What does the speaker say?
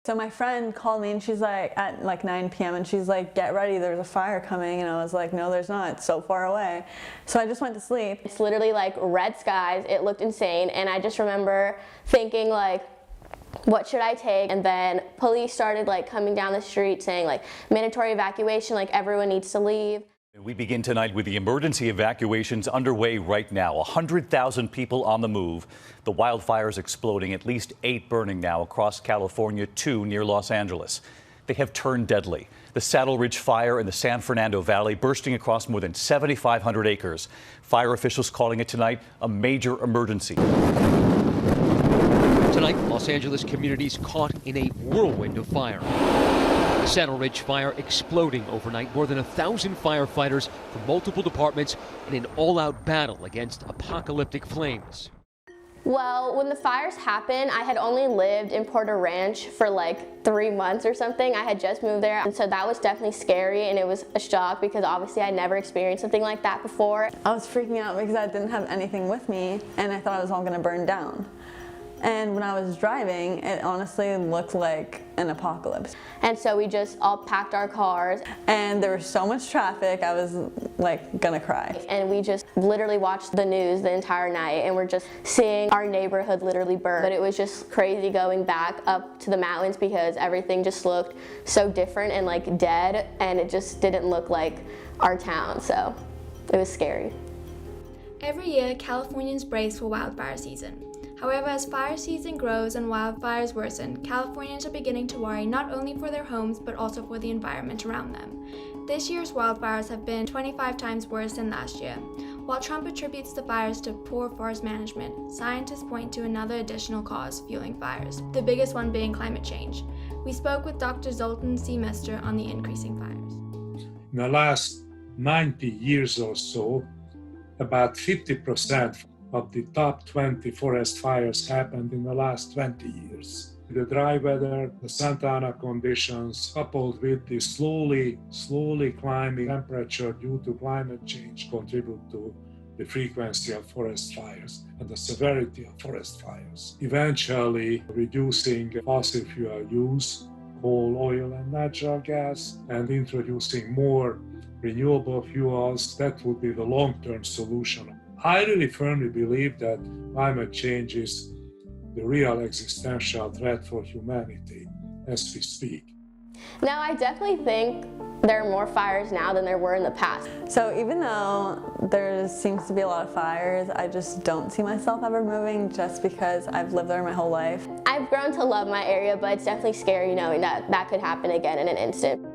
So my friend called me and she's like, at like 9 p.m. and she's like, get ready, there's a fire coming. And I was like, no, there's not, it's so far away. So I just went to sleep. It's literally like red skies, it looked insane, and I just remember thinking like, what should I take? And then police started like coming down the street saying like mandatory evacuation, like everyone needs to leave. We begin tonight with the emergency evacuations underway right now. 100,000 people on the move. The wildfires exploding, at least 8 burning now across California, 2 near Los Angeles. They have turned deadly. The Saddle Ridge fire in the San Fernando Valley bursting across more than 7,500 acres. Fire officials calling it tonight a major emergency. Tonight, Los Angeles communities caught in a whirlwind of fire. The Saddle Ridge fire exploding overnight. More than 1,000 firefighters from multiple departments in an all-out battle against apocalyptic flames. Well, when the fires happened, I had only lived in Porter Ranch for like 3 months or something. I had just moved there, and so that was definitely scary, and it was a shock because obviously I never experienced something like that before. I was freaking out because I didn't have anything with me and I thought it was all gonna burn down. And when I was driving, it honestly looked like an apocalypse. And so we just all packed our cars. And there was so much traffic, I was like gonna cry. And we just literally watched the news the entire night, and we're just seeing our neighborhood literally burn. But it was just crazy going back up to the mountains because everything just looked so different and like dead, and it just didn't look like our town, so it was scary. Every year, Californians brace for wildfire season. However, as fire season grows and wildfires worsen, Californians are beginning to worry not only for their homes, but also for the environment around them. This year's wildfires have been 25 times worse than last year. While Trump attributes the fires to poor forest management, scientists point to another additional cause fueling fires, the biggest one being climate change. We spoke with Dr. Zoltan Mester on the increasing fires. In the last 90 years or so, about 50% of the top 20 forest fires happened in the last 20 years. The dry weather, the Santa Ana conditions, coupled with the slowly climbing temperature due to climate change, contribute to the frequency of forest fires and the severity of forest fires. Eventually, reducing fossil fuel use, coal, oil, and natural gas, and introducing more renewable fuels, that would be the long-term solution. I really firmly believe that climate change is the real existential threat for humanity as we speak. Now, I definitely think there are more fires now than there were in the past. So even though there seems to be a lot of fires, I just don't see myself ever moving just because I've lived there my whole life. I've grown to love my area, but it's definitely scary knowing that that could happen again in an instant.